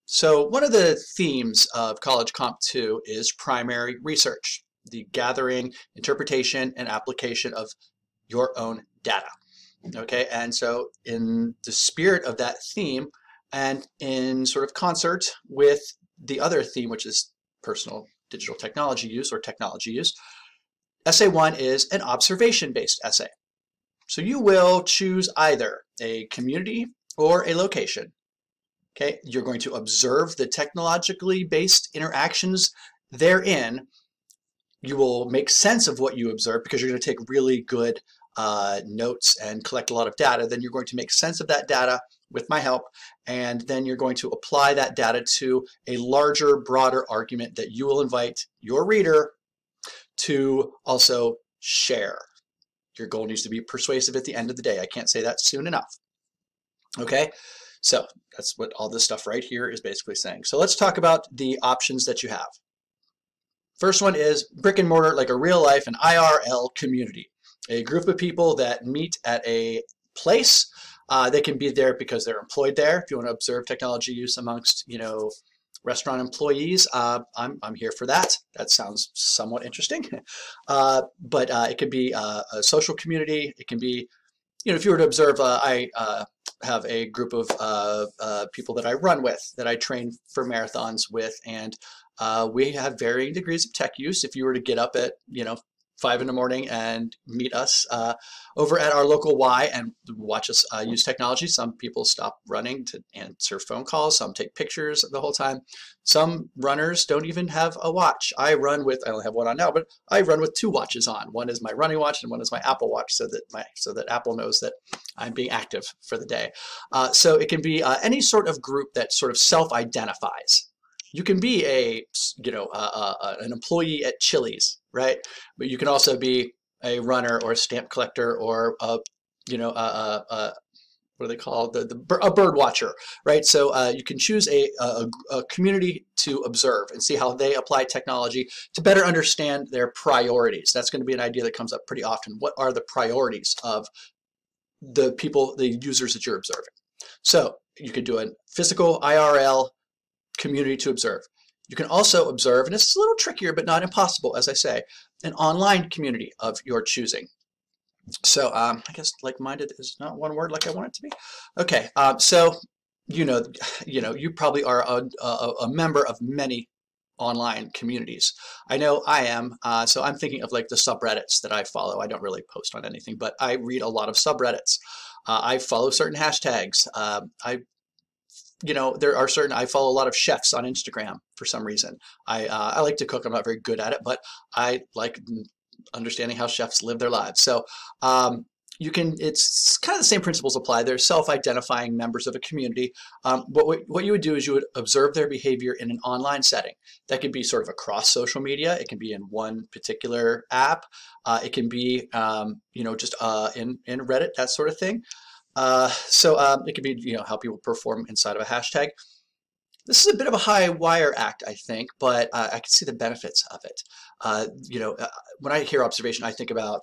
So one of the themes of College Comp 2 is primary research, the gathering, interpretation, and application of your own data. Okay, and so in the spirit of that theme and in sort of concert with the other theme, which is personal digital technology use or technology use, essay one is an observation-based essay. So you will choose either a community or a location. Okay, you're going to observe the technologically based interactions therein. You will make sense of what you observe because you're going to take really good notes and collect a lot of data. Then you're going to make sense of that data with my help, and then you're going to apply that data to a larger, broader argument that you will invite your reader to also share. Your goal needs to be persuasive at the end of the day. I can't say that soon enough. Okay, so that's what all this stuff right here is basically saying. So let's talk about the options that you have. First one is brick and mortar, like a real life, an IRL community, a group of people that meet at a place. They can be there because they're employed there. If you want to observe technology use amongst, restaurant employees, I'm here for that. That sounds somewhat interesting. But it could be a social community. It can be, if you were to observe, I have a group of people that I run with, that I train for marathons with, and we have varying degrees of tech use. If you were to get up at 5 in the morning and meet us over at our local Y and watch us use technology, some people stop running to answer phone calls. Some take pictures the whole time. Some runners don't even have a watch. I only have one on now, but I run with two watches on. One is my running watch and one is my Apple Watch, so that Apple knows that I'm being active for the day. So it can be any sort of group that sort of self-identifies. You can be an employee at Chili's, right? But you can also be a runner or a stamp collector or what do they call a bird watcher, right? So you can choose a community to observe and see how they apply technology to better understand their priorities. That's going to be an idea that comes up pretty often. What are the priorities of the people, the users that you're observing? So you could do a physical IRL community to observe. You can also observe, and it's a little trickier but not impossible, as I say, an online community of your choosing. So I guess like-minded is not one word like I want it to be. Okay, so you probably are a member of many online communities. I know I am, so I'm thinking of like the subreddits that I follow. I don't really post on anything, but I read a lot of subreddits. I follow certain hashtags. I follow a lot of chefs on Instagram for some reason. I like to cook. I'm not very good at it, but I like understanding how chefs live their lives. So it's kind of the same principles apply. They're self-identifying members of a community. What you would do is you would observe their behavior in an online setting. That could be sort of across social media. It can be in one particular app. It can be just in Reddit, that sort of thing. It could be how people perform inside of a hashtag. This is a bit of a high wire act, I think, but I can see the benefits of it. When I hear observation, I think about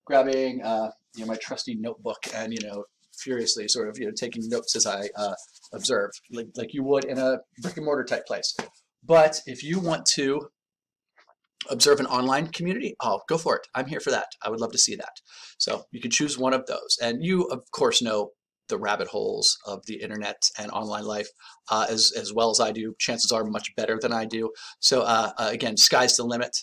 grabbing my trusty notebook and furiously sort of taking notes as I observe, like you would in a brick and mortar type place. But if you want to observe an online community, oh, go for it. I'm here for that. I would love to see that. So you can choose one of those. And you, of course, know the rabbit holes of the internet and online life as well as I do. Chances are much better than I do. So again, sky's the limit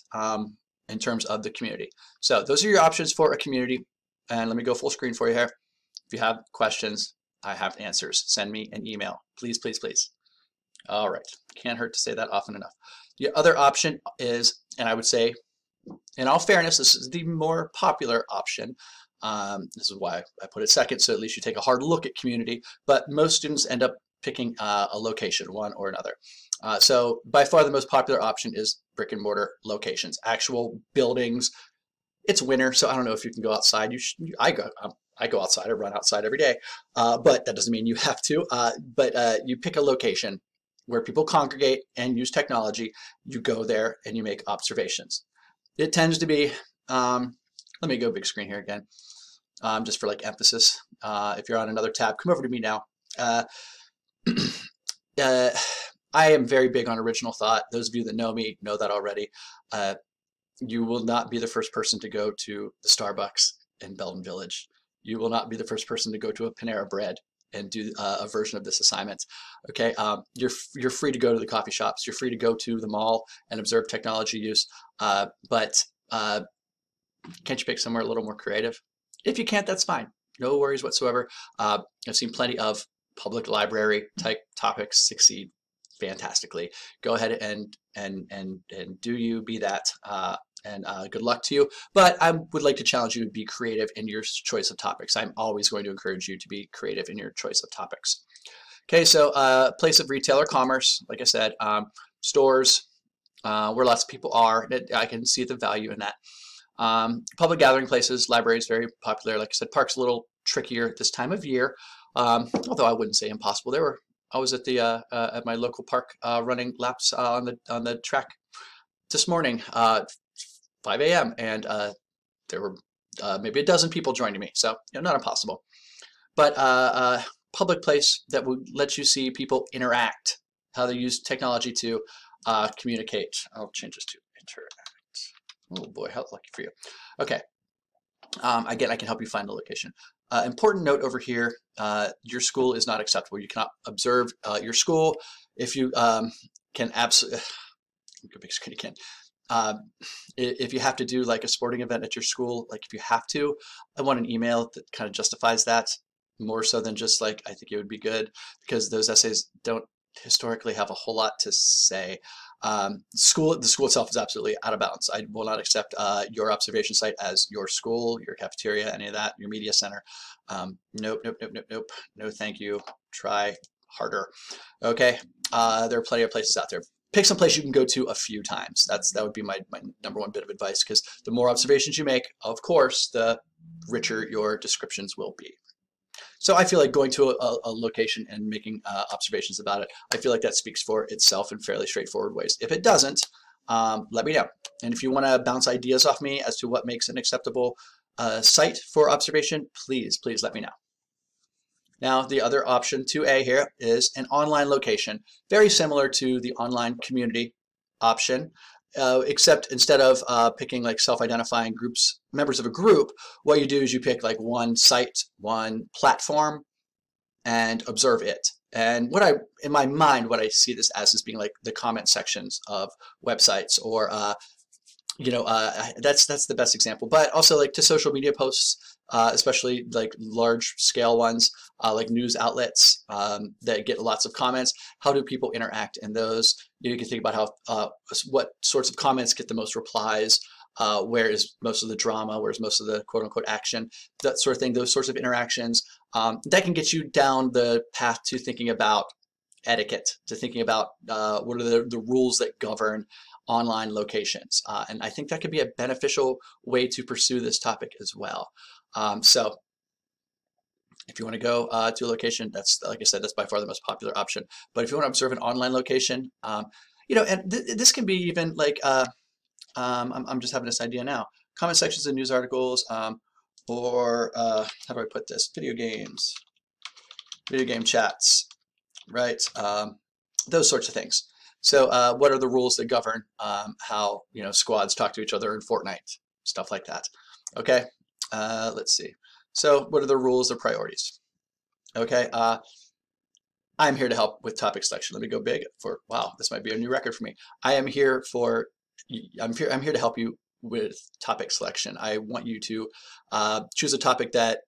in terms of the community. So those are your options for a community. And let me go full screen for you here. If you have questions, I have answers. Send me an email. Please, please, please. All right. Can't hurt to say that often enough. The other option is, and I would say, in all fairness, this is the more popular option. This is why I put it second, so at least you take a hard look at community. But most students end up picking a location, one or another. So by far the most popular option is brick and mortar locations, actual buildings. It's winter, so I don't know if you can go outside. I go outside. I run outside every day, but that doesn't mean you have to. But you pick a location where people congregate and use technology. You go there and you make observations. It tends to be, let me go big screen here again, just for like emphasis. If you're on another tab, come over to me now. I am very big on original thought. Those of you that know me know that already. You will not be the first person to go to the Starbucks in Belden Village. You will not be the first person to go to a Panera Bread and do a version of this assignment. Okay, you're free to go to the coffee shops. You're free to go to the mall and observe technology use. But can't you pick somewhere a little more creative? If you can't, that's fine. No worries whatsoever. I've seen plenty of public library type topics succeed fantastically. Go ahead and do you be that. And good luck to you. But I would like to challenge you to be creative in your choice of topics. I'm always going to encourage you to be creative in your choice of topics. Okay, so place of retail or commerce, like I said, stores, where lots of people are. I can see the value in that. Public gathering places, libraries, very popular. Like I said, parks a little trickier this time of year, although I wouldn't say impossible. I was at the at my local park running laps on the track this morning, 5 a.m. and there were maybe a dozen people joining me, so not impossible. But public place that would let you see people interact, how they use technology to communicate. I'll change this to interact. Oh boy, how lucky for you. Okay. Again, I can help you find the location. Important note over here, your school is not acceptable. You cannot observe your school. If you can absolutely, go big screen again. If you have to do like a sporting event at your school, like if you have to, I want an email that kind of justifies that more so than just like, I think it would be good, because those essays don't historically have a whole lot to say. The school itself is absolutely out of bounds. I will not accept your observation site as your school, your cafeteria, any of that, your media center. Nope, nope, nope, nope, nope. No, thank you. Try harder. Okay, there are plenty of places out there. Pick some place you can go to a few times. That would be my number one bit of advice, because the more observations you make, of course, the richer your descriptions will be. So I feel like going to a location and making observations about it, I feel like that speaks for itself in fairly straightforward ways. If it doesn't, let me know. And if you want to bounce ideas off me as to what makes an acceptable site for observation, please let me know. Now, the other option, 2A here, is an online location, very similar to the online community option, except instead of picking like self-identifying groups, members of a group, what you do is you pick like one site, one platform, and observe it. And in my mind, what I see this as is being like the comment sections of websites, or that's the best example. But also like to social media posts, especially like large scale ones, like news outlets that get lots of comments. How do people interact in those? You can think about how what sorts of comments get the most replies, where is most of the drama, where's most of the quote unquote action, that sort of thing. Those sorts of interactions that can get you down the path to thinking about etiquette, to thinking about what are the rules that govern online locations. And I think that could be a beneficial way to pursue this topic as well. So if you want to go to a location, that's, like I said, that's by far the most popular option. But if you want to observe an online location, and this can be even like, I'm just having this idea now, comment sections in news articles, or how do I put this? Video game chats, right? Those sorts of things. So what are the rules that govern how squads talk to each other in Fortnite, stuff like that. Okay, let's see. So what are the rules, the priorities? Okay, I'm here to help with topic selection. Let me go big for, wow, this might be a new record for me. I'm here to help you with topic selection. I want you to choose a topic that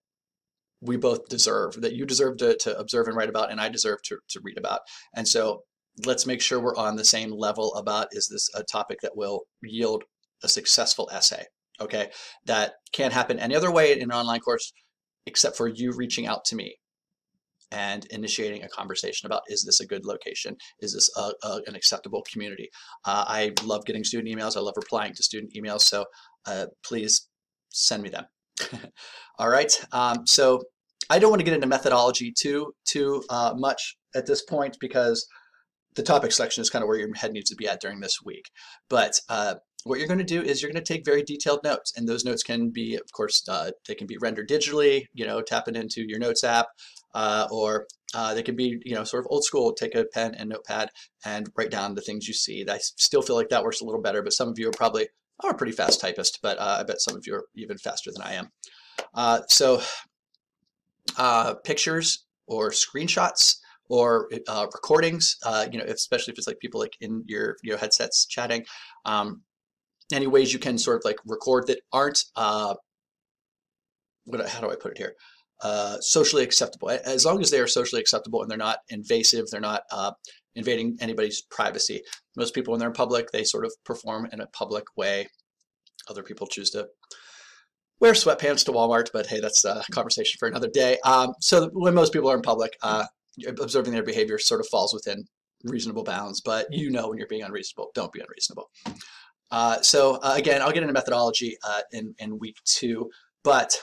we both deserve, that you deserve to observe and write about, and I deserve to read about. And so let's make sure we're on the same level about, is this a topic that will yield a successful essay? Okay, that can't happen any other way in an online course except for you reaching out to me and initiating a conversation about, is this a good location? Is this an acceptable community? I love getting student emails. I love replying to student emails. So please send me them. All right. So I don't want to get into methodology too much at this point, because the topic selection is kind of where your head needs to be at during this week. But what you're going to do is you're going to take very detailed notes, and those notes can be, of course, they can be rendered digitally, tap it into your notes app, or They can be, sort of old school, take a pen and notepad and write down the things you see. I still feel like that works a little better, but some of you are probably a pretty fast typist, but I bet some of you are even faster than I am. Pictures or screenshots or recordings, especially if it's like people like in your headsets chatting, any ways you can sort of like record that aren't, how do I put it here? Socially acceptable. As long as they are socially acceptable and they're not invasive, they're not invading anybody's privacy. Most people when they're in public, they sort of perform in a public way. Other people choose to wear sweatpants to Walmart, but hey, that's a conversation for another day. So when most people are in public, observing their behavior sort of falls within reasonable bounds, but when you're being unreasonable, don't be unreasonable. Again, I'll get into methodology in week 2, but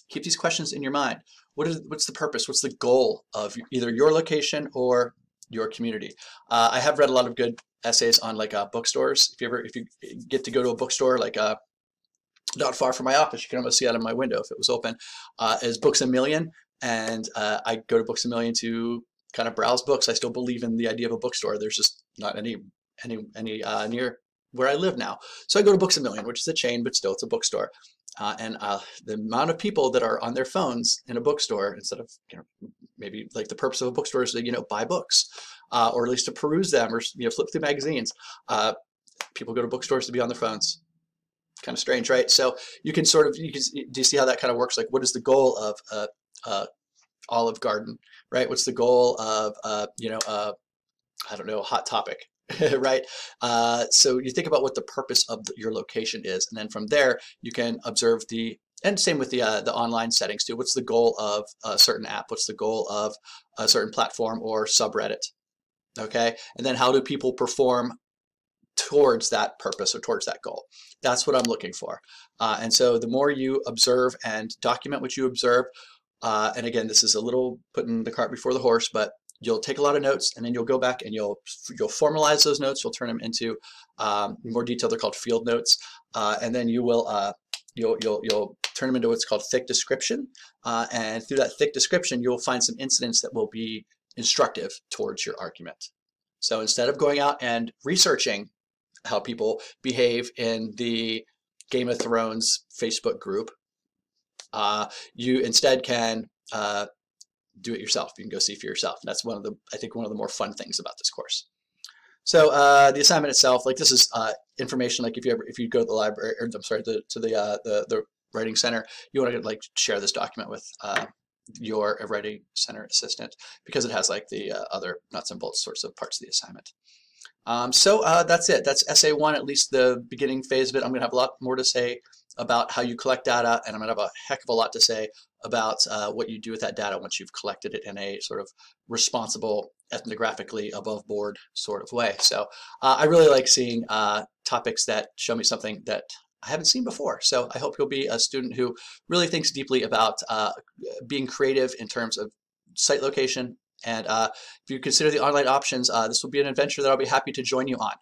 keep these questions in your mind. What's the purpose? What's the goal of either your location or your community? I have read a lot of good essays on like bookstores. If you get to go to a bookstore like not far from my office, you can almost see out of my window if it was open, is Books A Million, and I go to Books A Million to kind of browse books. I still believe in the idea of a bookstore. There's just not any near where I live now, so I go to Books A Million, which is a chain, but still it's a bookstore. And the amount of people that are on their phones in a bookstore, instead of maybe like the purpose of a bookstore is to buy books, or at least to peruse them, or flip through magazines. People go to bookstores to be on their phones. Kind of strange, right? So do you see how that kind of works? Like, what is the goal of Olive Garden, right? What's the goal of I don't know, Hot Topic, right? So you think about what the purpose of your location is, and then from there you can observe and same with the online settings too. What's the goal of a certain app? What's the goal of a certain platform or subreddit? Okay, and then how do people perform towards that purpose or towards that goal? That's what I'm looking for. And so the more you observe and document what you observe, and again, this is a little putting the cart before the horse, but you'll take a lot of notes and then you'll go back and you'll formalize those notes. You'll turn them into more detailed. They're called field notes, and then you will you'll turn them into what's called thick description. And through that thick description, you'll find some incidents that will be instructive towards your argument. So instead of going out and researching how people behave in the Game of Thrones Facebook group, you instead can do it yourself. You can go see for yourself. And that's I think one of the more fun things about this course. So the assignment itself, like this is information. Like if you go to the library, or I'm sorry, to the writing center, you want to like share this document with your writing center assistant, because it has like the other nuts and bolts sorts of parts of the assignment. That's it. That's essay 1, at least the beginning phase of it. I'm going to have a lot more to say about how you collect data, and I'm going to have a heck of a lot to say about what you do with that data once you've collected it in a sort of responsible, ethnographically above board sort of way. So I really like seeing topics that show me something that I haven't seen before. So I hope you'll be a student who really thinks deeply about being creative in terms of site location. And if you consider the online options, this will be an adventure that I'll be happy to join you on.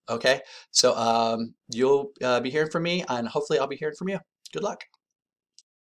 Okay, so you'll be hearing from me, and hopefully I'll be hearing from you. Good luck.